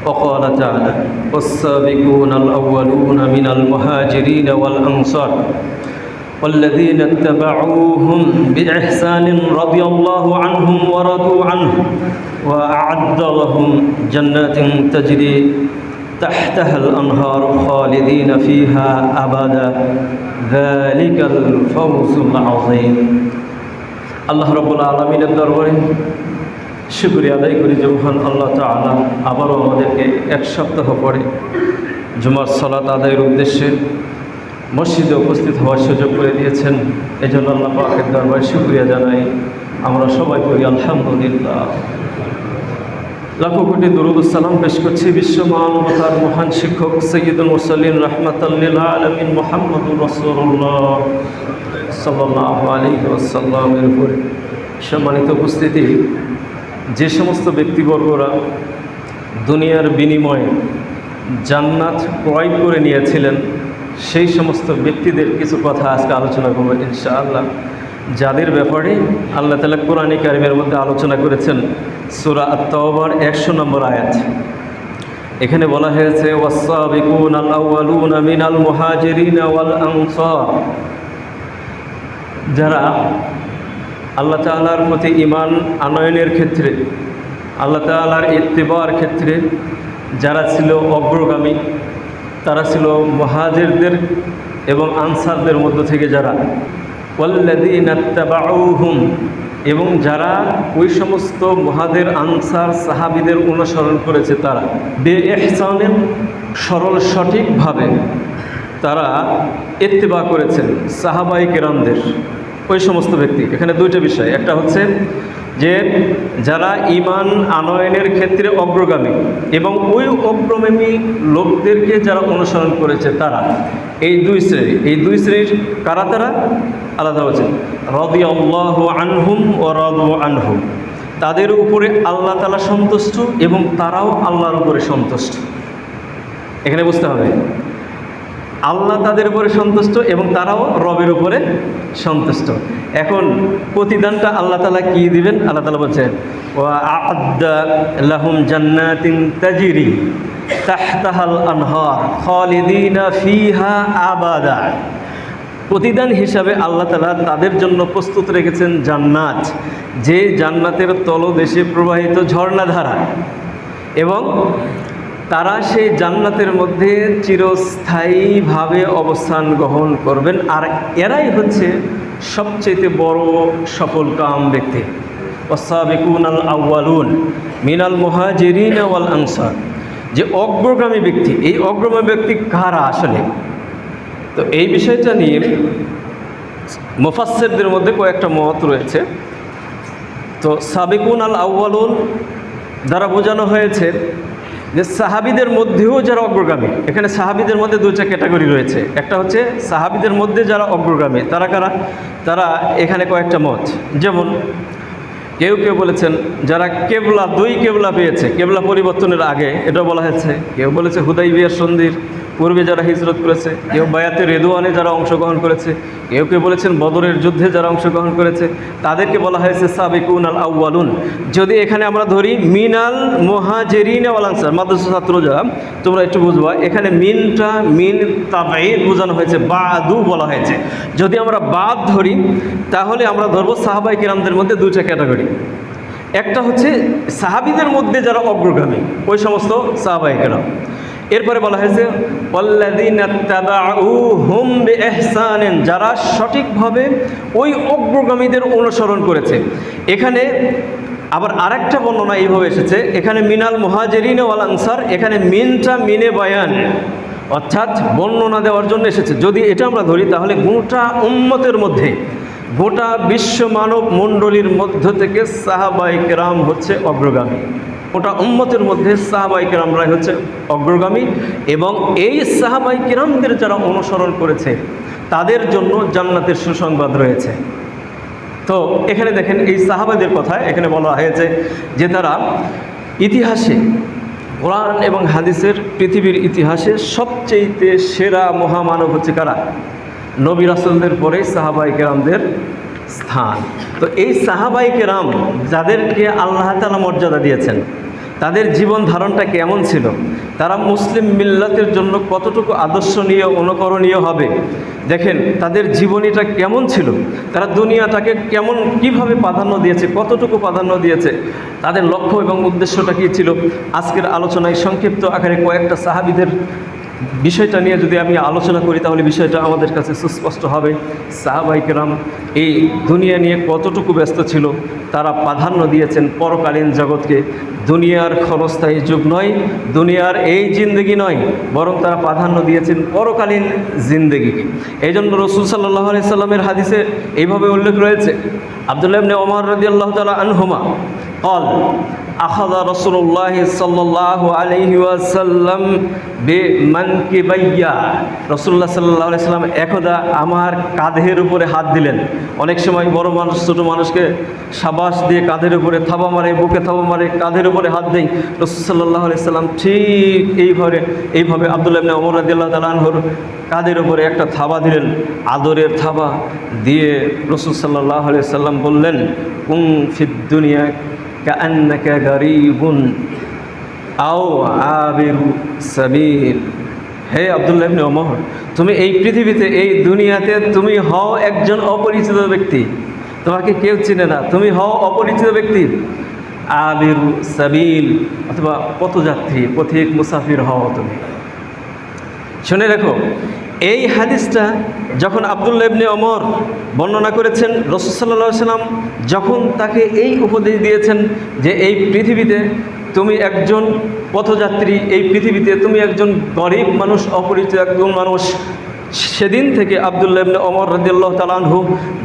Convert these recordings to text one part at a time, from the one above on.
وقال تعالى والسابقون الأولون من المهاجرين والأنصار والذين اتبعوهم بإحسان رضي الله عنهم ورضوا عنه وأعد لهم جنات تجري تحتها الأنهار خالدين فيها أبدا ذلك الفوز العظيم আল্লাহ রাব্বুল আলামিনের দরবারে শুকরিয়া আদায় করি যে মহান আল্লাহ তাআলা আবারও আমাদেরকে এক সপ্তাহ পরে জুমার সালাত আদায়ের উদ্দেশ্যে মসজিদে উপস্থিত হওয়ার সুযোগ করে দিয়েছেন। এজন্য আল্লাহ পাকের দরবারে শুকরিয়া জানাই। আমরা সবাই করি আলহামদুলিল্লাহ। লাখো কোটি দরুদ ও সালাম পেশ করছি বিশ্ব মানবতার মহান শিক্ষক সাইয়্যিদুল মুরসালিন রাহমাতাল লিল আলামিন মুহাম্মদুর রাসূলুল্লাহ সাল্লাল্লাহু আলাইহি ওয়াসাল্লামের উপরে। সম্মানিত উপস্থিতি, যে সমস্ত ব্যক্তিবর্গরা দুনিয়ার বিনিময়ে জান্নাত ক্রয় করে নিয়েছিলেন সেই সমস্ত ব্যক্তিদের কিছু কথা আজকে আলোচনা করব ইনশাআল্লাহ, যাদের ব্যাপারে আল্লাহ তাআলা কোরআনে কারিমের মধ্যে আলোচনা করেছেন। সূরা আত-তাওবার 100 নম্বর আয়াত। এখানে বলা হয়েছে ওয়াস-সাবিকুনাল আউয়ালুনা মিনাল মুহাজিরিনা ওয়াল আনসার, যারা আল্লাহ তাআলার প্রতি ঈমান আনয়নের ক্ষেত্রে, আল্লাহ তাআলার ইত্তিবার ক্ষেত্রে যারা ছিল অগ্রগামী, তারা ছিল মুহাজিরদের এবং আনসারদের মধ্য থেকে যারা ওয়াল্লাযীনা ইত্তাবাউহুম, এবং যারা ওই সমস্ত মুহাজির আনসার সাহাবীদের অনুসরণ করেছে, তারা বেইহসানের সরল সঠিকভাবে তারা ইত্তিবা করেছেন সাহাবায়ে কেরামদের। ওই সমস্ত ব্যক্তি, এখানে দুইটা বিষয়, একটা হচ্ছে যে যারা ঈমান আনয়নের ক্ষেত্রে অগ্রগামী এবং ওই অগ্রগামী লোকদেরকে যারা অনুসরণ করেছে তারা, এই দুই শ্রেণীর কারা তারা? আলাদা হচ্ছে রাদিয়াল্লাহু আনহুম ওয়া রাদু আনহু, তাদের উপরে আল্লাহ তাআলা সন্তুষ্ট এবং তারাও আল্লাহর উপরে সন্তুষ্ট। এখানে বুঝতে হবে আল্লাহ তাদের উপরে সন্তুষ্ট এবং তারাও রবের উপরে সন্তুষ্ট। এখন প্রতিদানটা আল্লাহ তাআলা কি দিবেন? আল্লাহ তাআলা বলছেন ওয়া আ'আদ্দা লাহুম জান্নাতিন তাজরি তাহতাহাল আনহার খালিদিনা ফিহা আবাদা। প্রতিদান হিসাবে আল্লাহ তাআলা তাদের জন্য প্রস্তুত রেখেছেন জান্নাত, যে জান্নাতের তলদেশে প্রবাহিত ঝর্ণাধারা, এবং তারা সেই জান্নাতের মধ্যে চিরস্থায়ীভাবে অবস্থান গ্রহণ করবেন। আর এরাই হচ্ছে সবচেয়ে বড় সফল কাম ব্যক্তি। ওয়াস-সাবিকুনাল আউয়ালুন মিনাল মুহাজিরিন ওয়াল আনসার, যে অগ্রগামী ব্যক্তি, এই অগ্রগামী ব্যক্তি কারা আসলে? তো এই বিষয়টা নিয়ে মুফাসসিরদের মধ্যে কয়েকটা মত রয়েছে। তো সাবিকুনাল আউয়ালুন দ্বারা বোঝানো হয়েছে যে সাহাবীদের মধ্যেও যারা অগ্রগামী, এখানে সাহাবীদের মধ্যে দুইটা ক্যাটাগরি রয়েছে। একটা হচ্ছে সাহাবীদের মধ্যে যারা অগ্রগামী, তারা কারা? তারা এখানে কয়েকটা মত, যেমন কেউ বলেছেন যারা কেবলা, দুই কেবলা পেয়েছে কেবলা পরিবর্তনের আগে, এটা বলা হয়েছে। কেউ বলেছে হুদাইবিয়ার সন্ধির পূর্বে যারা হিজরত করেছে, কেউ বায়াতে রেদওয়ানে যারা অংশগ্রহণ করেছে, কেউ বলেছেন বদরের যুদ্ধে যারা অংশগ্রহণ করেছে, তাদেরকে বলা হয়েছে সাবিকুনাল আউয়ালুন। যদি এখানে আমরা ধরি মিনাল মুহাজিরিন ওয়াল আনসার, মাদ্রাসা ছাত্র যারা, তোমরা একটু বুঝবা, এখানে মিনটা মিন তাবাঈদ বোঝানো হয়েছে, বাদু বলা হয়েছে। যদি আমরা বাদ ধরি তাহলে আমরা ধরবো সাহাবায়ে কেরামদের মধ্যে দুইটা ক্যাটাগরি। একটা হচ্ছে সাহাবীদের মধ্যে যারা অগ্রগামী, ওই সমস্ত সাহাবায়ে কেরাম। এরপরে বলা হয়েছে ওয়াল্লাযীনা তাবাউহুম বিইহসানিন, যারা সঠিকভাবে ওই অগ্রগামীদের অনুসরণ করেছে। এখানে আবার আরেকটা বর্ণনা এইভাবে এসেছে, এখানে মিনাল মুহাজিরিন ওয়াল আনসার, এখানে মিনটা মিনে বায়ান, অর্থাৎ বর্ণনা দেওয়ার জন্য এসেছে। যদি এটা আমরা ধরি তাহলে গোটা উম্মতের মধ্যে, গোটা বিশ্ব মানব মণ্ডলীর মধ্য থেকে সাহাবায়ে কেরাম হচ্ছে অগ্রগামী। গোটা উম্মতের মধ্যে সাহাবায়ে কেরামরাই হচ্ছে অগ্রগামী, এবং এই সাহাবায়ে কেরামদের যারা অনুসরণ করেছে তাদের জন্য জান্নাতের সুসংবাদ রয়েছে। তো এখানে দেখেন এই সাহাবাদের কথা এখানে বলা হয়েছে যে তারা ইতিহাসে, কোরআন এবং হাদিসের পৃথিবীর ইতিহাসে সবচেয়ে সেরা মহামানব হচ্ছে কারা? নবী রাসূলদের পরে সাহাবায়ে কেরামদের স্থান। তো এই সাহাবায়ে কেরাম যাদেরকে আল্লাহ তাআলা মর্যাদা দিয়েছেন, তাদের জীবন ধারণটা কেমন ছিল, তারা মুসলিম মিল্লাতের জন্য কতটুকু আদর্শনীয় অনুকরণীয় হবে। দেখেন তাদের জীবনীটা কেমন ছিল, তারা দুনিয়াটাকে কিভাবে প্রাধান্য দিয়েছে, কতটুকু প্রাধান্য দিয়েছে, তাদের লক্ষ্য এবং উদ্দেশ্যটা কী ছিল। আজকের আলোচনায় সংক্ষিপ্ত আকারে কয়েকটা সাহাবীদের বিষয়টা নিয়ে যদি আমি আলোচনা করি তাহলে বিষয়টা আমাদের কাছে সুস্পষ্ট হবে। সাহাবায়ে কেরাম এই দুনিয়া নিয়ে কতটুকু ব্যস্ত ছিল, তারা প্রাধান্য দিয়েছেন পরকালীন জগৎকে। দুনিয়ার ক্ষণস্থায়ী যুগ নয়, দুনিয়ার এই জিন্দেগি নয়, বরং তারা প্রাধান্য দিয়েছেন পরকালীন জিন্দেগিকে। এই জন্য রাসূল সাল্লাল্লাহু আলাইহি সাল্লামের হাদিসে এইভাবে উল্লেখ রয়েছে, আব্দুল্লাহ ইবনে ওমর রাদিয়াল্লাহু তাআলা আনহুমা قال أخذ رسول الله صلى الله عليه وسلم বিমানকিবাইয়া। রাসূলুল্লাহ সাল্লাল্লাহু আলাইহি সাল্লাম একদা আমার কাঁধের উপরে হাত দিলেন। অনেক সময় বড় মানুষ ছোট মানুষকে শাবাশ দিয়ে কাঁধের উপরে থাবা মারে, বুকে থাবা মারে, কাঁধের উপরে হাত দেয়। রাসূল সাল্লাল্লাহু আলাইহি সাল্লাম ঠিক এইভাবে আব্দুল্লাহ ইবনে ওমর রাদিয়াল্লাহু তাআলা আনহুর কাঁধের উপরে একটা থাবা দিলেন, আদরের থাবা দিয়ে রাসূল সাল্লাল্লাহু আলাইহি সাল্লাম বললেন, কুন ফিদ দুনিয়া কাআন্নাকা গারীবুন আও আবিরু সাবিল। হে আব্দুল্লাহ ইবনে ওমর, তুমি এই পৃথিবীতে, এই দুনিয়াতে তুমি হও একজন অপরিচিত ব্যক্তি, তোমাকে কেউ চিনে না, তুমি হও অপরিচিত ব্যক্তি। আবিরু সাবিল অথবা পথযাত্রী, পথিক মুসাফির হও তুমি। শুনে রাখো, এই হাদিসটা যখন আব্দুল্লাহ ইবনে ওমর বর্ণনা করেছেন, রাসূল সাল্লাল্লাহু আলাইহি সাল্লাম যখন তাকে এই উপদেশ দিয়েছেন যে এই পৃথিবীতে তুমি একজন পথযাত্রী, এই পৃথিবীতে তুমি একজন গরিব মানুষ, অপরিচিত একজন মানুষ, সেদিন থেকে আব্দুল্লাহ ইবনে ওমর রাদিয়াল্লাহু তাআলা আনহু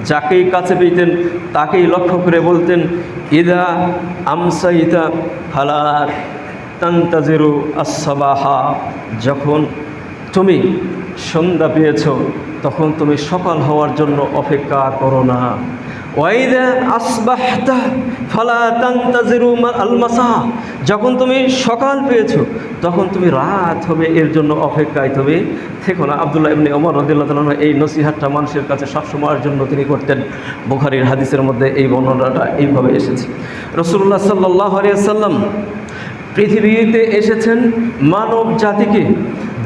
যাকেই কাছে পেতেন তাকেই লক্ষ্য করে বলতেন, ইদা আমসাইতা ফালা তান্তাজিরু আস-সাবাহা। যখন তুমি সন্ধ্যা পেয়েছ তখন তুমি সকাল হওয়ার জন্য অপেক্ষা করো না। ওয়াইদা আসবাহতা ফালা তান্তাজিরু আল-মাসা। যখন তুমি সকাল পেয়েছো তখন তুমি রাত হবে এর জন্য অপেক্ষায় তুমি থেকো না। আব্দুল্লাহ ইবনে ওমর রাদিয়াল্লাহু তাআলা এই নসিহতটা মানুষের কাছে সবসময়ের জন্য তিনি করতেন। বুখারীর হাদিসের মধ্যে এই বর্ণনাটা এইভাবে এসেছে। রাসূলুল্লাহ সাল্লাল্লাহু আলাইহি ওয়াসাল্লাম পৃথিবীতে এসেছেন মানব জাতিকে,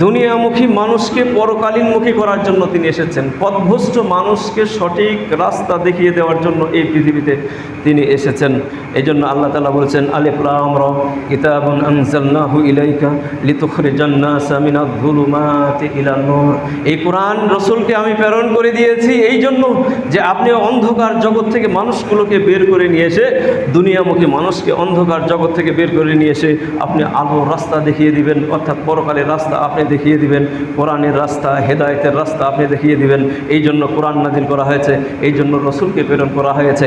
দুনিয়ামুখী মানুষকে পরকালীনমুখী করার জন্য তিনি এসেছেন। পথভ্রষ্ট মানুষকে সঠিক রাস্তা দেখিয়ে দেওয়ার জন্য এই পৃথিবীতে তিনি এসেছেন। এই জন্য আল্লাহ তাআলা বলছেন, আলিফ লাম রা কিতাবুন আনজালনাহু ইলাইকা লিতুখরিজান নাসা মিনাজ-যুলুমাতি ইলান নূর। এই কোরআন রাসূলকে আমি প্রেরণ করে দিয়েছি এই জন্য যে আপনি অন্ধকার জগৎ থেকে মানুষগুলোকে বের করে নিয়ে এসে, দুনিয়ামুখী মানুষকে অন্ধকার জগৎ থেকে বের করে নিয়ে এসে আপনি আলোর রাস্তা দেখিয়ে দিবেন, অর্থাৎ পরকালের রাস্তা আপনি দেখিয়ে দিবেন, কোরআনের রাস্তা, হেদায়েতের রাস্তা আপনি দেখিয়ে দিবেন। এই জন্য কোরআন নাজিল করা হয়েছে, এই জন্য রসুলকে প্রেরণ করা হয়েছে।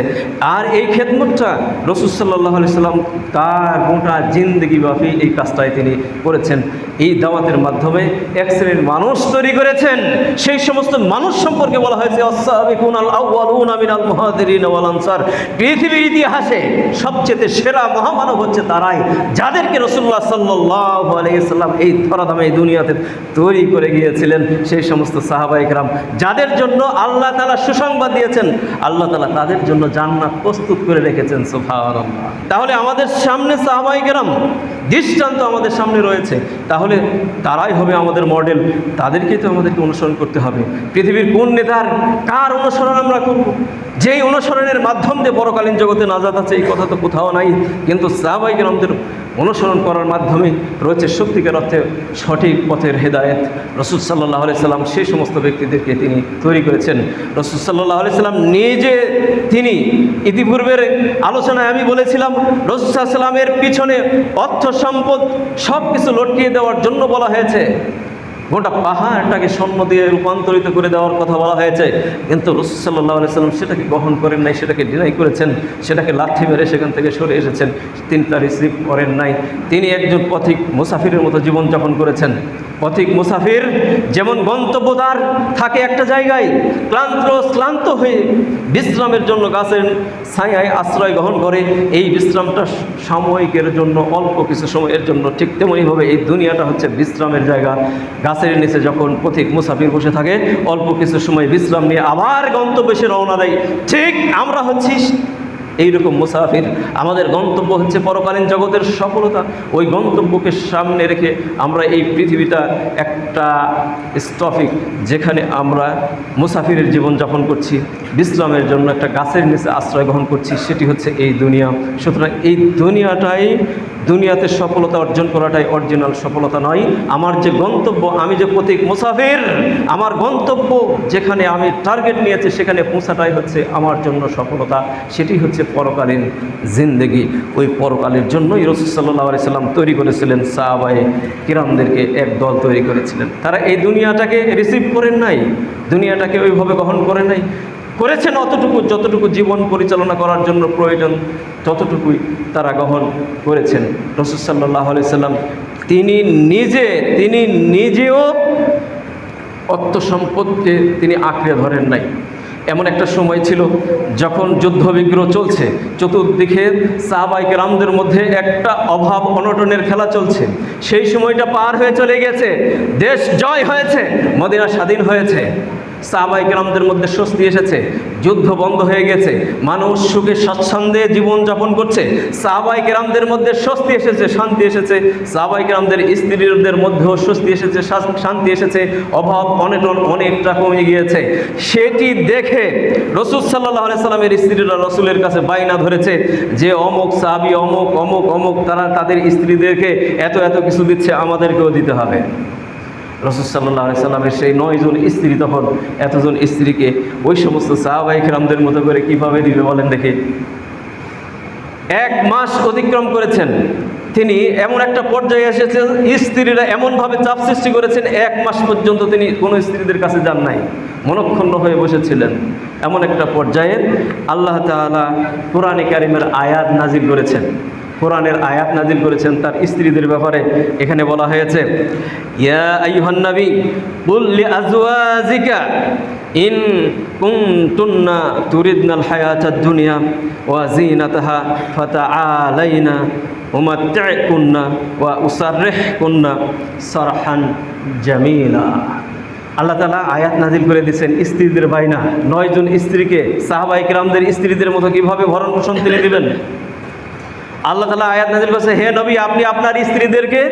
আর এই খেদমতটা রসুল সাল্লাল্লাহু আলাইহি সাল্লাম তার গোটা জিন্দেগিব্যাপী এই কাজটাই তিনি করেছেন। এই দাওয়াতের মাধ্যমে এক শ্রেণীর মানুষ তৈরি করেছেন। সেই সমস্ত মানুষ সম্পর্কে বলা হয়েছে আস-সাবিকুনাল আউয়ালুনা মিনাল মুহাজিরিন ওয়াল আনসার। পৃথিবীর ইতিহাসে সবচেয়ে সেরা মহামানব হচ্ছে তারাই যাদেরকে রাসূলুল্লাহ সাল্লাল্লাহু আলাইহি সাল্লাম এই ধরাধামে এই দুনিয়াতে তৈরি করে গিয়েছিলেন। সেই সমস্ত সাহাবায়ে কেরাম যাদের জন্য আল্লাহ তাআলা সুসংবাদ দিয়েছেন, আল্লাহ তাআলা তাদের জন্য জান্নাত প্রস্তুত করে রেখেছেন। সুবহানাল্লাহ। তাহলে আমাদের সামনে সাহাবায়ে কেরাম দৃষ্টান্ত আমাদের সামনে রয়েছে, তাহলে তারাই হবে আমাদের মডেল, তাদেরকেই তো আমাদেরকে অনুসরণ করতে হবে। পৃথিবীর কোন নেতার কার অনুসরণ আমরা করব? যেই অনুসরণের মাধ্যম দিয়ে পরকালীন জগতে নাজাত আছে এই কথা তো কোথাও নাই, কিন্তু সাহাবায়ে কেরামদের অনুসরণ করার মাধ্যমে রয়েছে সত্যিকার অর্থে সঠিক পথের হেদায়েত। রাসূল সাল্লাল্লাহু আলাইহি সাল্লাম সেই সমস্ত ব্যক্তিদেরকে তিনি তৈরি করেছেন। রাসূল সাল্লাল্লাহু আলাইহি সাল্লাম নিজে, তিনি ইতিপূর্বের আলোচনায় আমি বলেছিলাম রাসূল সাল্লাল্লাহু আলাইহি সাল্লামের পিছনে অর্থ সম্পদ সব কিছু লটকিয়ে দেওয়ার জন্য বলা হয়েছে, গোটা পাহাড়টাকে স্বর্ণ দিয়ে রূপান্তরিত করে দেওয়ার কথা বলা হয়েছে, কিন্তু রাসূল সাল্লাল্লাহু আলাইহি সাল্লাম সেটাকে গ্রহণ করেন নাই, সেটাকে ডিনাই করেছেন, সেটাকে লাথি মেরে সেখান থেকে সরে এসেছেন, তিনি তা রিসিভ করেন নাই। তিনি একজন পথিক মুসাফিরের মতো জীবনযাপন করেছেন। পথিক মুসাফির যেমন গন্তব্য তার থাকে একটা জায়গায়, ক্লান্ত হয়ে বিশ্রামের জন্য গাছের ছায়ায় আশ্রয় গ্রহণ করে, এই বিশ্রামটা সাময়িকের জন্য, অল্প কিছু সময়ের জন্য, ঠিক তেমনইভাবে এই দুনিয়াটা হচ্ছে বিশ্রামের জায়গা। গাছের নিচে যখন পথিক মুসাফির বসে থাকে, অল্প কিছু সময় বিশ্রাম নিয়ে আবার গন্তব্যে সে রওনা দেয়। ঠিক আমরা হচ্ছি এইরকম মুসাফির। আমাদের গন্তব্য হচ্ছে পরকালীন জগতের সফলতা। ওই গন্তব্যকে সামনে রেখে আমরা এই পৃথিবীটা একটা স্টপিক, যেখানে আমরা মুসাফিরের জীবনযাপন করছি, বিশ্রামের জন্য একটা গাছের নিচে আশ্রয় গ্রহণ করছি, সেটি হচ্ছে এই দুনিয়া। সুতরাং এই দুনিয়াতে সফলতা অর্জন করাটাই অরিজিনাল সফলতা নয়। আমার যে গন্তব্য, আমি যে প্রতীক মুসাফির, আমার গন্তব্য যেখানে আমি টার্গেট নিয়েছি সেখানে পৌঁছাটাই হচ্ছে আমার জন্য সফলতা। সেটি হচ্ছে পরকালীন জিন্দেগি। ওই পরকালের জন্যই রাসূল সাল্লাল্লাহু আলাইহি সাল্লাম তৈরি করেছিলেন, সাহাবায়ে কিরামদেরকে এক দল তৈরি করেছিলেন। তারা এই দুনিয়াটাকে রিসিভ করেন নাই, দুনিয়াটাকে ওইভাবে গ্রহণ করেন নাই, করেছেন অতটুকু যতটুকু জীবন পরিচালনা করার জন্য প্রয়োজন, ততটুকুই তারা গ্রহণ করেছেন। রাসূল সাল্লাল্লাহু আলাইহি সাল্লাম তিনি নিজেও অর্থ সম্পদকে তিনি আঁকড়ে ধরেন নাই। এমন একটা সময় ছিল যখন যুদ্ধবিগ্রহ চলছে, চতুর্দিকে সাহাবায়ে কেরামদের মধ্যে একটা অভাব অনটনের খেলা চলছে। সেই সময়টা পার হয়ে চলে গেছে, দেশ জয় হয়েছে, মদিনা স্বাধীন হয়েছে, সাহাবায়ে কেরামদের মধ্যে স্বস্তি এসেছে, যুদ্ধ বন্ধ হয়ে গেছে, মানুষ সুখে স্বাচ্ছন্দ্যে জীবনযাপন করছে, সাহাবায়ে কেরামদের মধ্যে স্বস্তি এসেছে, শান্তি এসেছে, সাহাবায়ে কেরামদের স্ত্রীদের মধ্যেও স্বস্তি এসেছে, শান্তি এসেছে, অভাব অনটন অনেকটা কমে গিয়েছে। সেটি দেখে রাসূল সাল্লাল্লাহু আলাইহি সাল্লামের স্ত্রীরা রাসূলের কাছে বায়না ধরেছে যে অমুক সাহাবী অমুক অমুক অমুক তারা তাদের স্ত্রীদেরকে এত এত কিছু দিচ্ছে, আমাদেরকেও দিতে হবে। রাসূল সাল্লাল্লাহু আলাইহি সাল্লামের সেই 9 জন স্ত্রী তখন এতজন স্ত্রীকে ওই সমস্ত সাহাবায়ে কেরামদের মতো করে কীভাবে দিবে বলেন দেখি। 1 মাস অতিক্রম করেছেন তিনি, এমন একটা পর্যায়ে এসেছে স্ত্রীরা এমনভাবে চাপ সৃষ্টি করেছেন 1 মাস পর্যন্ত তিনি কোনো স্ত্রীদের কাছে যান নাই, মনক্ষুণ্ণ হয়ে বসেছিলেন। এমন একটা পর্যায়ে আল্লাহ তাআলা কোরআনে কারিমের আয়াত নাজিল করেছেন, কোরআনের আয়াত নাজিল করেছেন তার স্ত্রীদের ব্যাপারে। এখানে বলা হয়েছে, ইয়া আইয়ুহান নবী কুল লিআজওয়াজিকা ইন কুনতুন্না তুরিদনাল হায়াতাদ দুনিয়া ওয়া যিনাতাহা ফাতাআলাইনা উমাত্তি'কুন্না ওয়া উসাররিহকুন্না সারহান জামিলা। আল্লাহ তাআলা আয়াত নাজিল করে দিয়েছেন স্ত্রীদের বায়না। 9 জন স্ত্রীকে সাহাবায়ে কেরামদের স্ত্রীদের মতো কীভাবে ভরণ পোষণ তিনি দিবেন। আল্লাহ তাআলা আয়াত নাজিল করেছে, হে নবী আপনি আপনার স্ত্রীদেরকে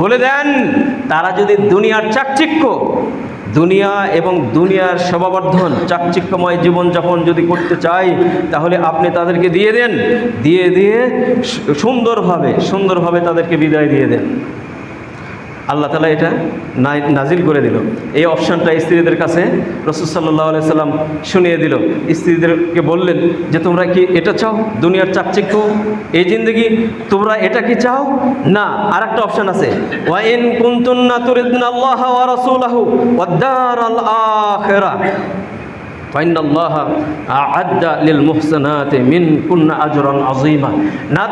বলে দেন তারা যদি দুনিয়ার চাকচিক্য, দুনিয়া এবং দুনিয়ার শোভাবর্ধন চাকচিক্যময় জীবনযাপন যদি করতে চায় তাহলে আপনি তাদেরকে দিয়ে দেন, দিয়ে সুন্দরভাবে তাদেরকে বিদায় দিয়ে দেন। আল্লাহ তাআলা এটা নাজিল করে দিল। এই অপশানটা স্ত্রীদের কাছে রাসূল সাল্লাল্লাহু আলাইহি সাল্লাম শুনিয়ে দিল। স্ত্রীদেরকে বললেন যে তোমরা কি এটা চাও, দুনিয়ার চাকচিক্য এই জিন্দেগি, তোমরা এটা কি চাও? না, আরেকটা অপশান আছে, ওয়া ইন কুনতুন্না তুরিদনাল্লাহ ওয়া রাসূলাহু ওয়াদ দারাল আখিরাহ ফাইনাল্লাহা আ'আদ্দা লিল মুহসানাতি মিনকুন্না আজরান আযীমা। না,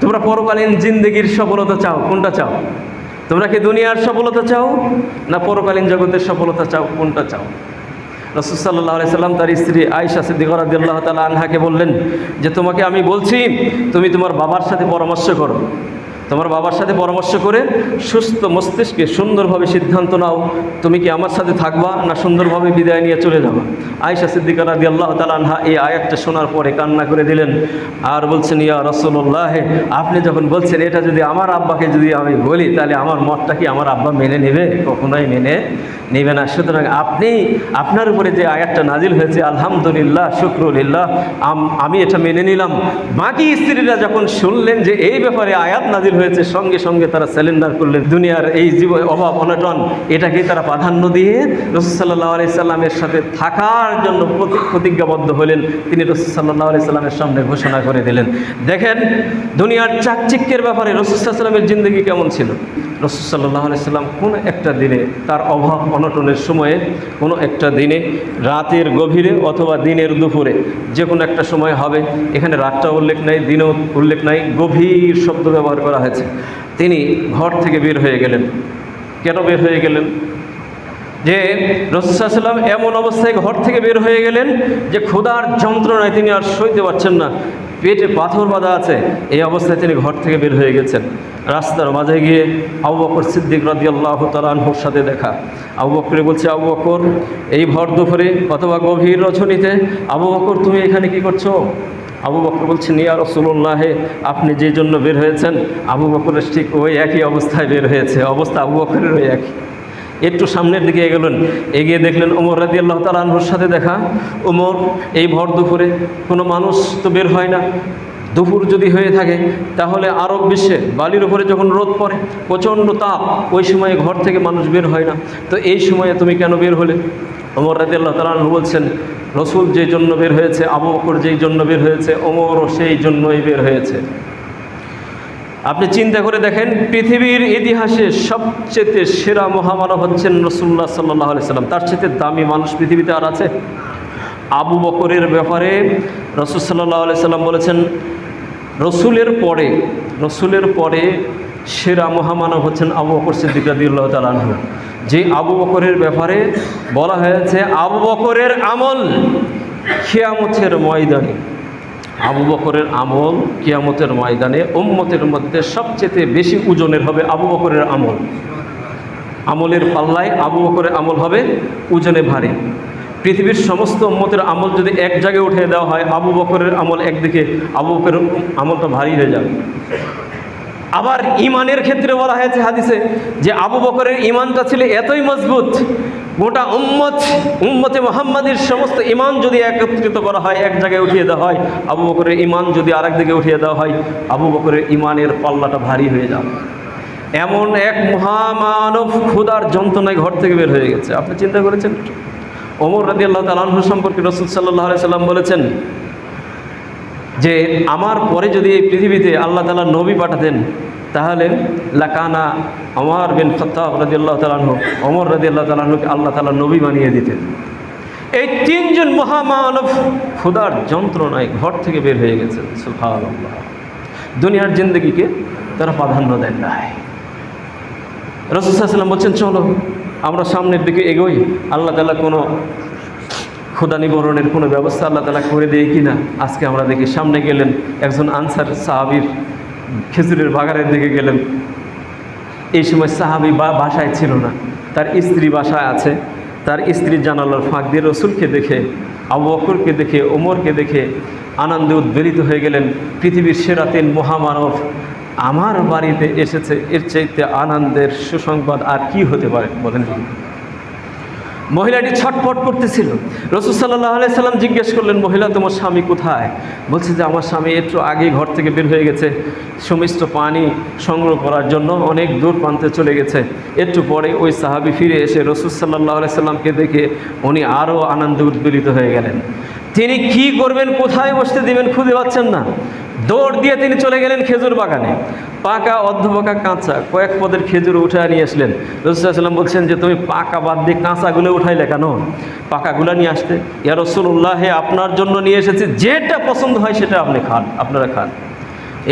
তোমরা পরকালীন জিন্দেগির সফলতা চাও, কোনটা চাও? তোমরা কি দুনিয়ার সফলতা চাও না পরকালীন জগতের সফলতা চাও, কোনটা চাও? রাসূল সাল্লাল্লাহু আলাইহি সাল্লাম তার স্ত্রী আয়েশা সিদ্দিকা রাদিয়াল্লাহু তাআলা আনহাকে বললেন যে তোমাকে আমি বলছি তুমি তোমার বাবার সাথে পরামর্শ করো, তোমার বাবার সাথে পরামর্শ করে সুস্থ মস্তিষ্কে সুন্দরভাবে সিদ্ধান্ত নাও, তুমি কি আমার সাথে থাকবা না সুন্দরভাবে বিদায় নিয়ে চলে যাবা। আয়েশা সিদ্দিকা রাদিয়াল্লাহু তাআলা আনহা এই আয়াতটা শোনার পরে কান্না করে দিলেন আর বলছেন, ইয়া রাসূলুল্লাহ আপনি যখন বলছেন এটা যদি আমার আব্বাকে যদি আমি বলি তাহলে আমার মতটা কি আমার আব্বা মেনে নেবে? কখনোই মেনে নেবে না। সুতরাং আপনার উপরে যে আয়াতটা নাজিল হয়েছে আলহামদুলিল্লাহ শুকরুলিল্লাহ, আমি এটা মেনে নিলাম। বাকি স্ত্রীরা যখন শুনলেন যে এই ব্যাপারে আয়াত নাজিল হয়েছে সঙ্গে সঙ্গে তারা স্যালেন্ডার করলেন, দুনিয়ার এই জীবন অভাব অনটন এটাকে তারা প্রাধান্য দিয়ে রাসূল সাল্লাল্লাহু আলাইহি সাল্লামের সাথে থাকার জন্য প্রতিজ্ঞাবদ্ধ হলেন। তিনি রাসূল সাল্লাল্লাহু আলাইহি সাল্লামের সামনে ঘোষণা করে দিলেন। দেখেন দুনিয়ার চাকচিক্যের ব্যাপারে রাসূল সাল্লাল্লাহু আলাইহি সাল্লামের জিন্দেগি কেমন ছিল। রাসূল সাল্লাল্লাহু আলাইহি সাল্লাম কোনো একটা দিনে তার অভাব অনটনের সময়ে, কোনো একটা দিনে রাতের গভীরে অথবা দিনের দুপুরে যে কোনো একটা সময় হবে, এখানে রাতটা উল্লেখ নাই, দিনও উল্লেখ নাই, গভীর শব্দ ব্যবহার করা হয়েছে। তিনি ঘর থেকে বের হয়ে গেলেন। কেন বের হয়ে গেলেন? যে রাসূল সাল্লাল্লাহু আলাইহি সাল্লাম এমন অবস্থায় ঘর থেকে বের হয়ে গেলেন যে ক্ষুধার যন্ত্রণায় তিনি আর সইতে পারছেন না, পেটে পাথর বাঁধা আছে, এই অবস্থায় তিনি ঘর থেকে বের হয়ে গেছেন। রাস্তার মাঝে গিয়ে আবু বকর সিদ্দিক রাদিয়াল্লাহু তাআলা আনহুর সাথে দেখা। আবু বকর বলছে, আবু বকর এই ভর দুপুরে অথবা গভীর রজনীতে, আবু বকর তুমি এখানে কি করছো? আবু বকর বলছেন, ইয়া রাসূলুল্লাহ, আপনি যে জন্য বের হয়েছেন আবু বকরের ঠিক ওই একই অবস্থায় বের হয়েছে, অবস্থা আবু বকরের ওই একই। একটু সামনের দিকে এগোলেন, এগিয়ে দেখলেন ওমর রাদিয়াল্লাহু তাআলা আনহুর সাথে দেখা। ওমর এই ভর দুপুরে কোনো মানুষ তো বের হয় না, দুপুর যদি হয়ে থাকে তাহলে আরব বিশ্বে বালির উপরে যখন রোদ পড়ে প্রচণ্ড তাপ, ওই সময়ে ঘর থেকে মানুষ বের হয় না, তো এই সময়ে তুমি কেন বের হলে? ওমর রাদিয়াল্লাহু তাআলা আনহু বলছেন, রসুল যেই জন্য বের হয়েছে, আবু বকর যেই জন্য বের হয়েছে, ওমরও সেই জন্যই বের হয়েছে। আপনি চিন্তা করে দেখেন, পৃথিবীর ইতিহাসে সবচেয়ে সেরা মহামানব হচ্ছেন রাসূলুল্লাহ সাল্লাল্লাহু আলাইহি সাল্লাম। তার চেয়ে দামি মানুষ পৃথিবীতে আর আছে? আবু বকরের ব্যাপারে রাসূল সাল্লাল্লাহু আলাইহি সাল্লাম বলেছেন, রসুলের পরে সেরা মহামানব হচ্ছেন আবু বকর সিদ্দিক রাদিয়াল্লাহু তাআলা আনহু। যে আবু বকরের ব্যাপারে বলা হয়েছে, আবু বকরের আমল কিয়ামতের ময়দানে, আবু বকরের আমল কিয়ামতের ময়দানে উম্মতের মধ্যে সবচেয়ে বেশি ওজনের হবে আবু বকরের আমল। আমলের পাল্লায় আবু বকরের আমল হবে ওজনে ভারী। পৃথিবীর সমস্ত উম্মতের আমল যদি এক জায়গায় উঠে দেওয়া হয়, আবু বকরের আমল একদিকে, আবু বকরের আমলটা ভারী হয়ে যাবে। আবার ইমানের ক্ষেত্রে বলা হয়েছে হাদিসে যে আবু বকরের ইমানটা ছিল এতই মজবুত, গোটা উম্মতে মুহাম্মাদের সমস্ত ইমান যদি একত্রিত করা হয়, এক জায়গায় উঠিয়ে দেওয়া হয়, আবু বকরের ইমান যদি আরেক দিকে উঠিয়ে দেওয়া হয়, আবু বকরের ইমানের পাল্লাটা ভারী হয়ে যাবে। এমন এক মহামানব ক্ষুধার যন্ত্রণায় ঘর থেকে বের হয়ে গেছে। আপনি চিন্তা করেছেন? ওমর রাদিয়াল্লাহু তাআলা আনহু সম্পর্কে রাসূল সাল্লাল্লাহু আলাইহি সাল্লাম বলেছেন যে আমার পরে যদি এই পৃথিবীতে আল্লাহ তাআলা নবী পাঠাতেন তাহলে লাকানা ওমর বিন খাত্তাব রাদিয়াল্লাহু তাআলা আনহু, ওমর রাদিয়াল্লাহু তাআলা আনহুকে আল্লাহ তাআলা নবী বানিয়ে দিতেন। এই তিনজন মহামানব ক্ষুধার যন্ত্রণায় ঘর থেকে বের হয়ে গেছেন। সুবহানাল্লাহ। দুনিয়ার জিন্দগিকে তারা প্রাধান্য দেন নাই। রাসূল সাল্লাল্লাহু আলাইহি ওয়াসাল্লাম বলছেন, চলো আমরা সামনের দিকে এগোই, আল্লাহ তাআলা কোনো ক্ষুধা নিবারণের কোনো ব্যবস্থা আল্লাহ তাআলা করে দেয় কিনা। আজকে আমরা দেখি, সামনে গেলেন, একজন আনসার সাহাবীর খেজুরের বাগানের দিকে গেলেন। এই সময় সাহাবী বাসায় ছিল না, তার স্ত্রী বাসায় আছে। তার স্ত্রীর জানালার ফাঁক দিয়ে রসুলকে দেখে, আবু বকরকে দেখে, ওমরকে দেখে আনন্দে উদ্বেলিত হয়ে গেলেন। পৃথিবীর সেরা তিন মহামানব আমার বাড়িতে এসেছে, এর চাইতে আনন্দের সুসংবাদ আর কি হতে পারে বলেন? মহিলাটি ছটফট করতেছিল। রাসূল সাল্লাল্লাহু আলাইহি সাল্লাম জিজ্ঞেস করলেন, মহিলা তোমার স্বামী কোথায়? বলছে যে আমার স্বামী একটু আগেই ঘর থেকে বের হয়ে গেছে, সুমিষ্ট পানি সংগ্রহ করার জন্য অনেক দূর প্রান্তে চলে গেছে। একটু পরে ওই সাহাবী ফিরে এসে রাসূল সাল্লাল্লাহু আলাইহি সাল্লামকে দেখে উনি আরও আনন্দে উদ্বেলিত হয়ে গেলেন। তিনি কি করবেন, কোথায় বসতে দিবেন খুঁজে পাচ্ছেন না। দৌড় দিয়ে তিনি চলে গেলেন খেজুর বাগানে। পাকা, অর্ধপাকা, কাঁচা কয়েক পদের খেজুর উঠে নিয়ে আসলেন। রাসূল সাল্লাল্লাহু আলাইহি ওয়াসাল্লাম বলছেন যে তুমি পাকা বাদ দিয়ে কাঁচাগুলো উঠাইলে কেন? পাকাগুলো নিয়ে আসতে। ইয়া রাসূলুল্লাহ, আপনার জন্য নিয়ে এসেছি, যেটা পছন্দ হয় সেটা আপনি খান, আপনারা খান।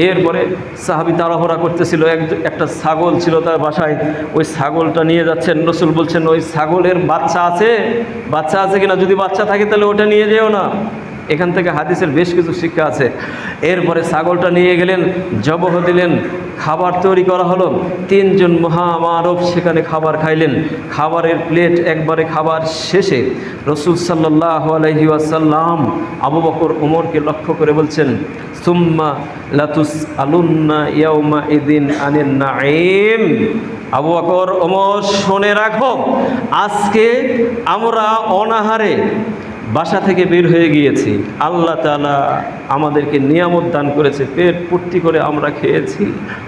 এরপরে সাহাবী তাড়াহুড়া করতেছিল, একটা ছাগল ছিল তার বাসায়, ওই ছাগলটা নিয়ে যাচ্ছেন। রাসূল বলছেন, ওই ছাগলের বাচ্চা আছে কিনা, যদি বাচ্চা থাকে তাহলে ওটা নিয়ে যেও না। এখান থেকে হাদিসের বেশ কিছু শিক্ষা আছে। এরপরে ছাগলটা নিয়ে গেলেন, জবহ দিলেন, খাবার তৈরি করা হলো। তিনজন মহামানব সেখানে খাবার খাইলেন। খাবারের প্লেট একবারে খাবার শেষে রাসূল সাল্লাল্লাহু আলাইহি ওয়াসাল্লাম আবু বকর ওমরকে লক্ষ্য করে বলছেন, সুম্মা লাতুসআলুন্না ইয়াউমা ইদিন আনিন নাঈম। আবু বকর, ওমর শুনে রাখো, আজকে আমরা অনাহারে বাসা থেকে বের হয়ে গিয়েছি, আল্লাহ তাআলা আমাদেরকে নিয়ামত দান করেছে, পেট পূর্তি করে আমরা খেয়েছি।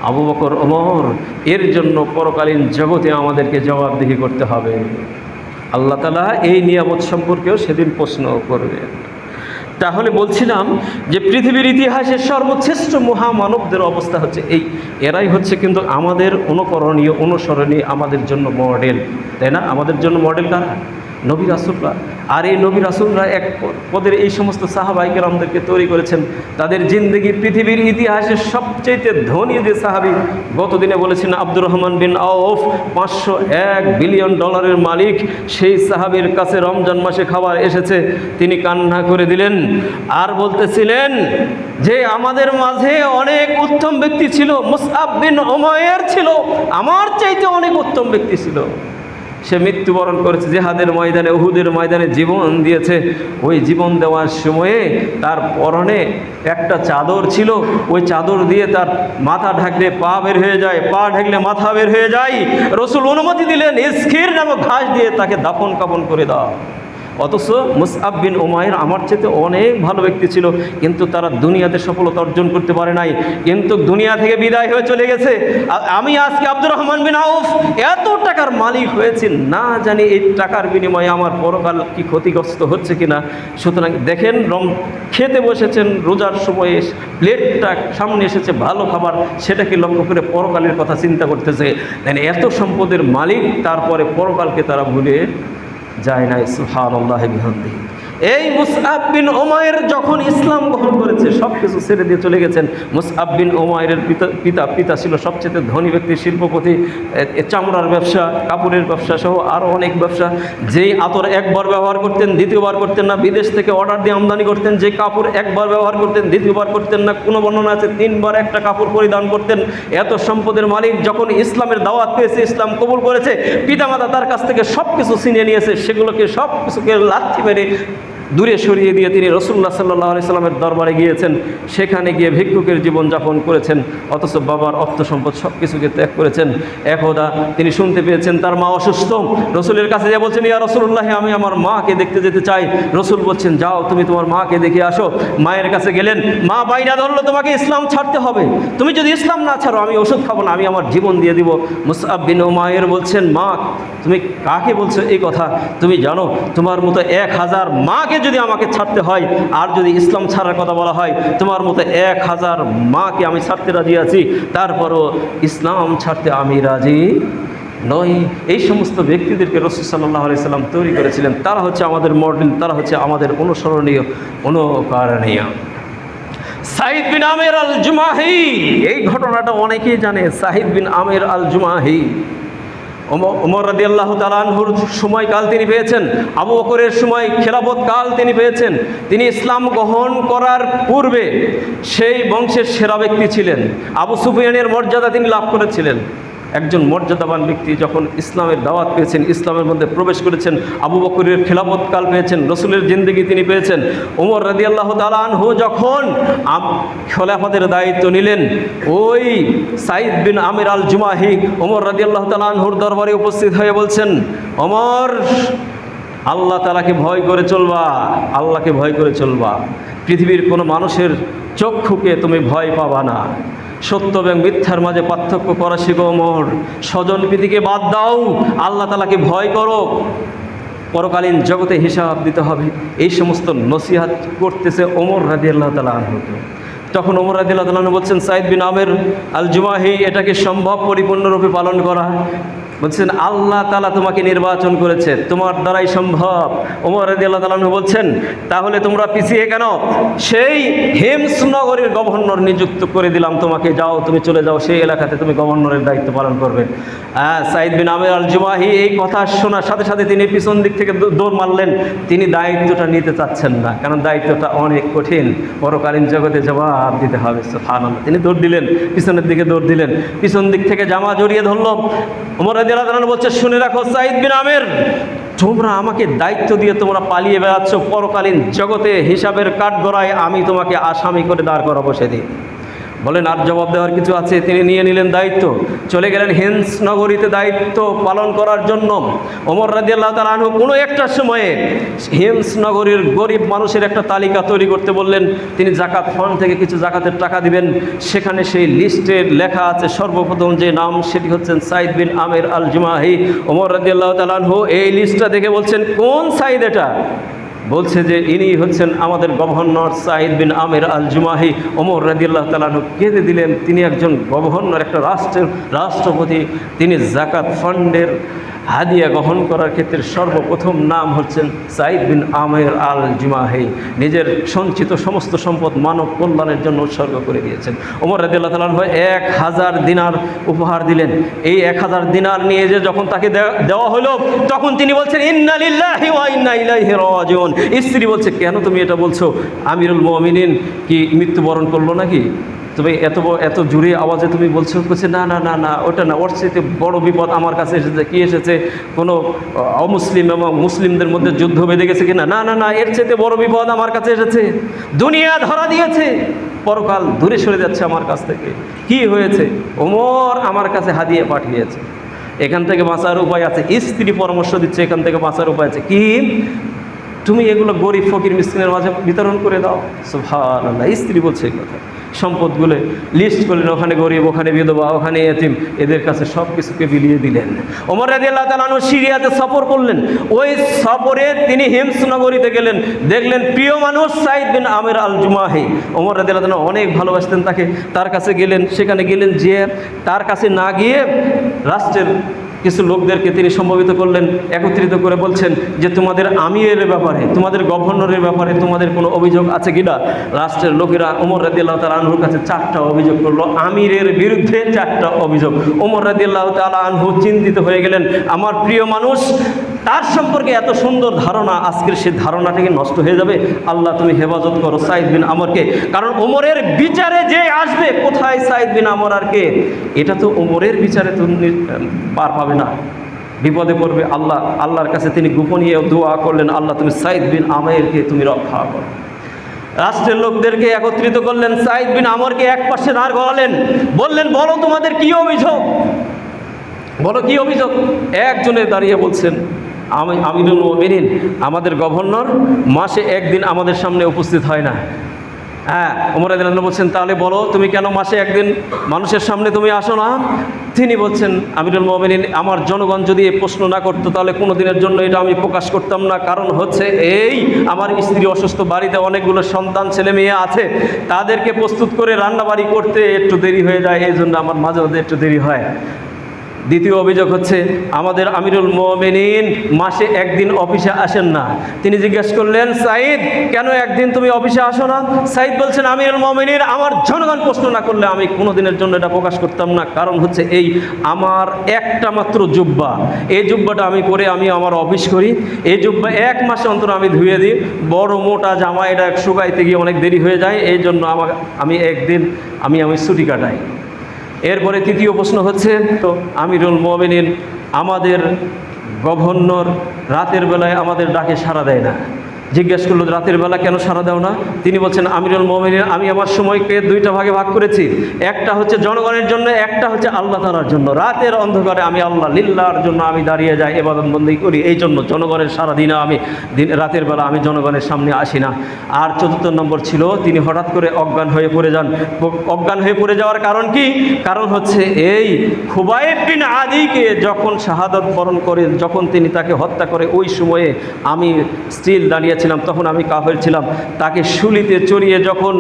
আবু বকর, ওমর, এর জন্য পরকালীন জগতে আমাদেরকে জবাবদিহি করতে হবে। আল্লাহ তাআলা এই নিয়ামত সম্পর্কেও সেদিন প্রশ্ন করবে। তাহলে বলছিলাম যে পৃথিবীর ইতিহাসের সর্বশ্রেষ্ঠ মহামানবদের অবস্থা হচ্ছে এই, এরাই হচ্ছে কিন্তু আমাদের অনুকরণীয়, অনুসরণীয়, আমাদের জন্য মডেল, তাই না? আমাদের জন্য মডেল কারা? নবী রাসূলরা। আর এই নবী রাসূলরা এক পদের এই সমস্ত সাহাবায়ে কেরামদেরকে তৈরি করেছেন। তাদের জিন্দেগি পৃথিবীর ইতিহাসের সবচেয়ে ধনী যে সাহাবী, গতদিনে বলেছেন আব্দুর রহমান বিন আওফ, 501 বিলিয়ন ডলারের মালিক, সেই সাহাবীর কাছে রমজান মাসে খাবার এসেছে, তিনি কান্না করে দিলেন আর বলতেছিলেন যে আমাদের মাঝে অনেক উত্তম ব্যক্তি ছিল, মুসআব বিন উমাইর ছিল, আমার চাইতে অনেক উত্তম ব্যক্তি ছিল, সে মৃত্যুবরণ করেছে, জিহাদের ময়দানে, উহুদের ময়দানে জীবন দিয়েছে। ওই জীবন দেওয়ার সময়ে তার পরনে একটা চাদর ছিল, ওই চাদর দিয়ে তার মাথা ঢাকলে পা বের হয়ে যায়, পা ঢাকলে মাথা বের হয়ে যায়। রসুল অনুমতি দিলেন ইসখির নামক ঘাস দিয়ে তাকে দাফন কাফন করে দাও। অথচ মুসআব বিন উমাইর আমার চেয়ে অনেক ভালো ব্যক্তি ছিল, কিন্তু তারা দুনিয়াতে সফলতা অর্জন করতে পারে নাই, কিন্তু দুনিয়া থেকে বিদায় হয়ে চলে গেছে। আমি আজকে আব্দুর রহমান বিন আউফ এত টাকার মালিক হয়েছি, না জানি এই টাকার বিনিময়ে আমার পরকাল কি ক্ষতিগ্রস্ত হচ্ছে কিনা। সুতরাং দেখেন, খেতে বসেছেন, রোজার সময়ে প্লেটটা সামনে এসেছে ভালো খাবার, সেটাকে লক্ষ্য করে পরকালের কথা চিন্তা করতেছে। এত সম্পদের মালিক, তারপরে পরকালকে তারা ভুলে যায় নাই। সুবহানাল্লাহি বিহামদিহি। এই মুসআব বিন উমাইর যখন ইসলাম গ্রহণ করেছে, সব কিছু ছেড়ে দিয়ে চলে গেছেন। মুসআব বিন উমাইরের পিতা ছিল সবচেয়ে ধনী ব্যক্তি, শিল্পপতি, চামড়ার ব্যবসা, কাপড়ের ব্যবসা সহ আরও অনেক ব্যবসা। যেই আতর একবার ব্যবহার করতেন, দ্বিতীয়বার করতেন না, বিদেশ থেকে অর্ডার দিয়ে আমদানি করতেন। যে কাপড় একবার ব্যবহার করতেন, দ্বিতীয়বার করতেন না, কোনো বর্ণনা আছে 3 বার একটা কাপড় পরিধান করতেন। এত সম্পদের মালিক যখন ইসলামের দাওয়াত পেয়েছে, ইসলাম কবুল করেছে, পিতামাতা তার কাছ থেকে সব কিছু ছিনিয়ে নিয়েছে, সেগুলোকে সব কিছুকে লাথি মেরে দূরে সরিয়ে দিয়ে তিনি রাসূলুল্লাহ সাল্লাল্লাহু আলাইহি সাল্লামের দরবারে গিয়েছেন। সেখানে গিয়ে ভিক্ষুকের জীবনযাপন করেছেন, অথচ বাবার অর্থ সম্পদ সব কিছুকে ত্যাগ করেছেন। একদা তিনি শুনতে পেয়েছেন তার মা অসুস্থ। রসুলের কাছে যা বলছেন, ইয়া রাসূলুল্লাহ, আমি আমার মাকে দেখতে যেতে চাই। রসুল বলছেন, যাও তুমি তোমার মাকে দেখে আসো। মায়ের কাছে গেলেন, মা বাইনা ধরলো, তোমাকে ইসলাম ছাড়তে হবে, তুমি যদি ইসলাম না ছাড়ো আমি ওষুধ খাবো না, আমি আমার জীবন দিয়ে দিব। মুসআব বিন উমাইর বলছেন, মা তুমি কাকে বলছো এই কথা? তুমি জানো তোমার মতো 1000 মাকে যদি আমাকে ছাড়তে হয়, আর যদি ইসলাম ছাড়ার কথা বলা হয়, তোমার মতো 1000 মাকে আমি ছাড়তে রাজি আছি, তারপরও ইসলাম ছাড়তে আমি রাজি নয়। এই সমস্ত ব্যক্তিদেরকে রাসূল সাল্লাল্লাহু আলাইহি সাল্লাম তৈরি করেছিলেন। তারা হচ্ছে আমাদের মডেল, তারা হচ্ছে আমাদের অনুসরণীয়, অনুকরণীয়। সাঈদ বিন আমির আল জুমাহি, এই ঘটনাটা অনেকেই জানে। সাঈদ বিন আমির আল জুমাহি ওমর রাদিয়াল্লাহু তাআলা আনহুর সময়কাল তিনি পেয়েছেন, আবু বকরের সময় খেলাফত কাল তিনি পেয়েছেন। তিনি ইসলাম গ্রহণ করার পূর্বে সেই বংশের সেরা ব্যক্তি ছিলেন। আবু সুফিয়ানের মর্যাদা তিনি লাভ করেছিলেন। একজন মর্যাদাবান ব্যক্তি যখন ইসলামের দাওয়াত পেয়েছেন, ইসলামের মধ্যে প্রবেশ করেছেন, আবু বকরের খেলাফত কাল পেয়েছেন, রসুলের জিন্দেগি তিনি পেয়েছেন। ওমর রাদিয়াল্লাহু তাআলা আনহু যখন খেলাফতের দায়িত্ব নিলেন, ওই সাঈদ বিন আমির আল জুমাহি ওমর রাদিয়াল্লাহু তাআলা আনহুর দরবারে উপস্থিত হয়ে বলছেন, ওমর, আল্লাহ তাআলাকে ভয় করে চলবা, আল্লাহকে ভয় করে চলবা। পৃথিবীর কোনো মানুষের চক্ষুকে তুমি ভয় পাবা না। সত্য এবং মিথ্যার মাঝে পার্থক্য করা শিখো ওমর। স্বজন প্রীতিকে বাদ দাও, আল্লাহ তাআলাকে ভয় করো। পরকালীন জগতে হিসাব দিতে হবে। এই সমস্ত নসিহত করতেছে ওমর রাদিয়াল্লাহু তাআলা আনহুকে। তখন ওমর রাদিয়াল্লাহু তাআলা আনহু বলছেন, সাঈদ বিন আমির আল জুমাহি, এটাকে সম্ভব পরিপূর্ণরূপে পালন করা? বলছেন, আল্লাহ তাআলা তোমাকে নির্বাচন করেছে, তোমার দ্বারাই সম্ভব। ওমর রাদিয়াল্লাহু তাআলা আনহু বলছেন, তাহলে তোমরা পিছিয়ে কেন? সেই হিমস নগরীর গভর্নর নিযুক্ত করে দিলাম তোমাকে, যাও তুমি চলে যাও, সেই এলাকাতে তুমি গভর্নরের দায়িত্ব পালন করবে। সাঈদ বিন আমির আল জুমাহি এই কথা শোনার সাথে সাথে তিনি পিছন দিক থেকে দৌড় মারলেন। তিনি দায়িত্বটা নিতে চাচ্ছেন না, কারণ দায়িত্বটা অনেক কঠিন, পরকালীন জগতে জবাব দিতে হবে। সুবহানাল্লাহ। তিনি দৌড় দিলেন, পিছনের দিকে দৌড় দিলেন, পিছন দিক থেকে জামা জড়িয়ে ধরল। ওমর রাদিয়াল্লাহু তাআলা বলছে, শুনে রাখো সাঈদ বিন আমির, তোমরা আমাকে দায়িত্ব দিয়ে তোমরা পালিয়ে বেড়াচ্ছ, পরকালীন জগতে হিসাবের কাঠগড়ায় আমি তোমাকে আসামি করে দাঁড় করাবো সেদিন। বলেন, আর জবাব দেওয়ার কিছু আছে? তিনি নিয়ে নিলেন দায়িত্ব, চলে গেলেন হিমস নগরীতে দায়িত্ব পালন করার জন্য। ওমর রাদিয়াল্লাহু তাআলা আনহু কোনো একটা সময়ে হিমস নগরীর গরিব মানুষের একটা তালিকা তৈরি করতে বললেন। তিনি জাকাত ফান্ড থেকে কিছু জাকাতের টাকা দিবেন। সেখানে সেই লিস্টের লেখা আছে সর্বপ্রথম যে নাম, সেটি হচ্ছেন সাঈদ বিন আমির আল জুমাহি। ওমর রাদিয়াল্লাহু তাআলা আনহু এই লিস্টটা দেখে বলছেন, কোন সাঈদ এটা? বলছে যে ইনি হচ্ছেন আমাদের গভর্নর সাঈদ বিন আমির আল জুমাহি। ওমর রাদিয়াল্লাহু তাআলা আনহু কেঁদে দিলেন। তিনি একজন গভর্নর, একটা রাষ্ট্রের রাষ্ট্রপতি, তিনি জাকাত ফান্ডের হাদিয়া গ্রহণ করার ক্ষেত্রে সর্বপ্রথম নাম হচ্ছেন সাঈদ বিন আমির আল জুমাহি। নিজের সঞ্চিত সমস্ত সম্পদ মানব কল্যাণের জন্য উৎসর্গ করে দিয়েছেন। ওমর রাদিয়াল্লাহু তাআলা আনহু 1000 দিনার উপহার দিলেন। এই 1000 দিনার নিয়ে যে যখন তাকে দেওয়া হলো, তখন তিনি বলছেন, ইন্না লিল্লাহি ওয়া ইন্না ইলাইহি রাজিউন। স্ত্রী বলছে, কেন তুমি এটা বলছো? আমিরুল মুমিনিন কি মৃত্যুবরণ করলো নাকি? তো তুমি এত জোরে আওয়াজে তুমি বলছো, বলছে না না না না ওটা না, ওর চাইতে বড় বিপদ আমার কাছে এসেছে। কি এসেছে? কোনো অমুসলিম এবং মুসলিমদের মধ্যে যুদ্ধ বেঁধে গেছে কিনা? না না না, এর চাইতে বড় বিপদ আমার কাছে এসেছে, দুনিয়া ধরা দিয়েছে, পরকাল দূরে সরে যাচ্ছে আমার কাছ থেকে। কি হয়েছে? ওমর আমার কাছে হাদিয়া পাঠিয়েছে, এখান থেকে বাঁচার উপায় আছে। স্ত্রী পরামর্শ দিচ্ছে এখান থেকে বাঁচার উপায় আছে। কি? তুমি এগুলো গরিব ফকির মিসকিনের মাঝে বিতরণ করে দাও। সুবহানাল্লাহ, স্ত্রী বলছে এই কথা। সম্পদগুলো লিস্ট করলেন, ওখানে গরিব, ওখানে বিধবা, ওখানে এতিম, এদের কাছে সব কিছুকে বিলিয়ে দিলেন। ওমর রাদিয়াল্লাহু তাআলা আনহু সিরিয়াতে সফর করলেন। ওই সফরে তিনি হিমস নগরীতে গেলেন, দেখলেন প্রিয় মানুষ সাইদ বিন আমির আল জুমাহি। ওমর রাদিয়াল্লাহু তাআলা অনেক ভালোবাসতেন তাকে, তার কাছে গেলেন। সেখানে গেলেন, যে তার কাছে না গিয়ে রাষ্ট্রের কিছু লোকদেরকে তিনি সম্বোধিত করলেন, একত্রিত করে বলছেন যে তোমাদের আমিরের ব্যাপারে, তোমাদের গভর্নরের ব্যাপারে তোমাদের কোনো অভিযোগ আছে কিনা? রাষ্ট্রের লোকেরা ওমর রাদিয়াল্লাহু তাআলা আনহুর কাছে 4টা অভিযোগ করলো, আমিরের বিরুদ্ধে 4টা অভিযোগ। ওমর রাদিয়াল্লাহু তাআলা আনহু চিন্তিত হয়ে গেলেন, আমার প্রিয় মানুষ, তার সম্পর্কে এত সুন্দর ধারণা, আজকের সেই ধারণাটাকে নষ্ট হয়ে যাবে। আল্লাহ তুমি হেফাজত করো সাইদ বিন আমরকে, কারণ ওমরের বিচারে যে আসবে, কোথায় সাইদ বিন আমর আর কে? এটা তো ওমরের বিচারে তুমি পার পাবে না, বিপদে পড়বে। আল্লাহর কাছে তিনি গোপনীয় দোয়া করলেন, আল্লাহ তুমি সাইদ বিন আমেরকে তুমি রক্ষা করো। রাষ্ট্রের লোকদেরকে একত্রিত করলেন, সাইদ বিন আমরকে এক পাশে দাঁড় করালেন, বললেন বলো তোমাদের কি অভিযোগ, বলো কি অভিযোগ। একজনে দাঁড়িয়ে বলছেন, আমিরুল মুমিনিন, আমাদের গভর্নর মাসে একদিন আমাদের সামনে উপস্থিত হয় না। হ্যাঁ, ওমর রাদিয়াল্লাহু আনহু বলছেন, তাহলে বলো তুমি কেন মাসে একদিন মানুষের সামনে তুমি আসো না? তিনি বলছেন, আমিরুল মুমিনিন, আমার জনগণ যদি এই প্রশ্ন না করতো তাহলে কোনো দিনের জন্য এটা আমি প্রকাশ করতাম না। কারণ হচ্ছে এই, আমার স্ত্রী অসুস্থ, বাড়িতে অনেকগুলো সন্তান ছেলে মেয়ে আছে, তাদেরকে প্রস্তুত করে রান্নাবাড়ি করতে একটু দেরি হয়ে যায়, এই জন্য আমার মাঝে মাঝে একটু দেরি হয়। দ্বিতীয় অভিযোগ হচ্ছে, আমাদের আমিরুল মুমিনিন মাসে একদিন অফিসে আসেন না। তিনি জিজ্ঞেস করলেন, সাইদ কেন একদিন তুমি অফিসে আসো না? সাইদ বলছেন, আমিরুল মুমিনিন, আমার জনগণ প্রশ্ন না করলে আমি কোনো দিনের জন্য এটা প্রকাশ করতাম না। কারণ হচ্ছে এই, আমার একটা মাত্র জুব্বা, এই জুব্বাটা আমি পরে আমি আমার অফিস করি, এই জুব্বা 1 মাস অন্তর আমি ধুয়ে দিই, বড় মোটা জামা, এটা শুকাইতে গিয়ে অনেক দেরি হয়ে যায়, এই জন্য আমি একদিন আমি ছুটি কাটাই। এরপরে তৃতীয় প্রশ্ন হচ্ছে, তো আমিরুল মুমিনিন, আমাদের গভর্নর রাতের বেলায় আমাদের ডাকে সাড়া দেয় না। জিজ্ঞেস করলো, রাতের বেলা কেন সাড়া দাও না? তিনি বলছেন, আমিরুল মুমিনিন, আমি আমার সময়কে 2টা ভাগে ভাগ করেছি, একটা হচ্ছে জনগণের জন্য, একটা হচ্ছে আল্লাহ তাআলার জন্য। রাতের অন্ধকারে আমি আল্লাহ লিল্লাহর জন্য আমি দাঁড়িয়ে যাই, ইবাদত বন্দেগী করি, এই জন্য জনগণের সারা দিনে আমি রাতের বেলা আমি জনগণের সামনে আসি না। আর 4th নম্বর ছিল, তিনি হঠাৎ করে অজ্ঞান হয়ে পড়ে যান। অজ্ঞান হয়ে পড়ে যাওয়ার কারণ কি? কারণ হচ্ছে এই, খুবাইব বিন আদিকে যখন শাহাদাত বরণ করে, যখন তিনি তাকে হত্যা করে, ওই সময়ে আমি স্টিল দাঁড়িয়ে ছিলাম, তখন আমি কাফের ছিলাম। তাকে শুলিতে চড়িয়ে যখন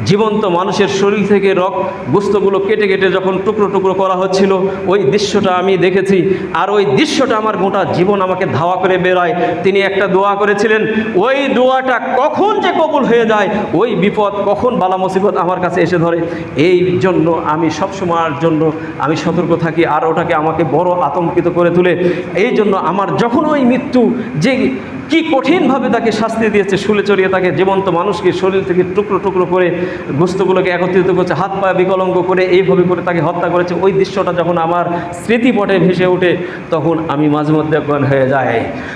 জীবন্ত মানুষের শরীর থেকে গোস্তগুলো কেটে কেটে যখন টুকরো টুকরো করা হচ্ছিল, ওই দৃশ্যটা আমি দেখেছি। আর ওই দৃশ্যটা আমার গোটা জীবন আমাকে ধাওয়া করে বেড়ায়। তিনি একটা দোয়া করেছিলেন, ওই দোয়াটা কখন যে কবুল হয়ে যায়, ওই বিপদ কখন বালা মুসিবত আমার কাছে এসে ধরে, এই জন্য আমি সবসময়ের জন্য আমি সতর্ক থাকি। আর ওটাকে আমাকে বড় আতঙ্কিত করে তুলে। এই জন্য আমার যখন ওই মৃত্যু, যে কি কঠিনভাবে তাকে শাস্তি দিয়েছে, শুলে চড়িয়ে তাকে জীবন্ত মানুষকে শরীর থেকে টুকরো টুকরো করে গোস্তগুলোকে একত্রিত করছে, হাত পা বিকলঙ্গ করে এইভাবে করে তাকে হত্যা করেছে, ওই দৃশ্যটা যখন আমার স্মৃতিপটে ভেসে ওঠে, তখন আমি মাঝে মধ্যে অজ্ঞান হয়ে যাই।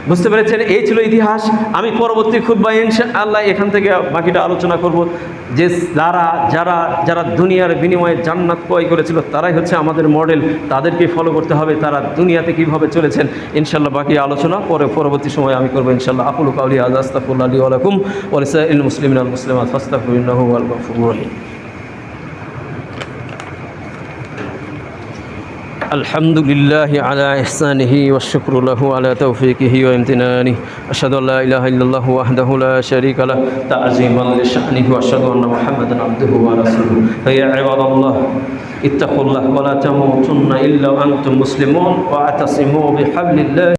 বুঝতে পেরেছেন? এই ছিল ইতিহাস। আমি পরবর্তী খুতবায় ইনশাআল্লাহ এখান থেকে বাকিটা আলোচনা করব, যে যারা দুনিয়ার বিনিময়ে জান্নাত ক্রয় করেছিল, তারাই হচ্ছে আমাদের মডেল, তাদেরকে ফলো করতে হবে, তারা দুনিয়াতে কীভাবে চলেছেন। ইনশাআল্লাহ বাকি আলোচনা পরবর্তী সময় আমি করবো ইনশাআল্লাহ। আকুলু কাউলি হাযা আস্তাগফিরুল্লাহ লি ওয়া লাকুম ওয়া লিসাইরিল মুসলিমিনা ওয়াল মুসলিমাত ফাস্তাগফিরুহু ইন্নাহু হুয়াল গফুরুর রহিম। আলহামদুলিল্লাহি আলা ইহসানিহি ওয়া শুকরু লাহু আলা তাওফীকিহি ওয়া ইমতিনানিহি। আশহাদু আল্লা ইলাহা ইল্লাল্লাহু ওয়াহদাহু লা শারীকা লাহু তা'যীমান লিশানিহি ওয়া আশহাদু আন্না মুহাম্মাদান আবদুহু ওয়া রাসূলুহু। ইয়া ইবাদাল্লাহ ইত্তাকুল্লাহ ওয়া লা তামুতুন্না ইল্লা ওয়া আনতুম মুসলিমুন ওয়া আ'তাসিমু বিহাবলিল্লাহ।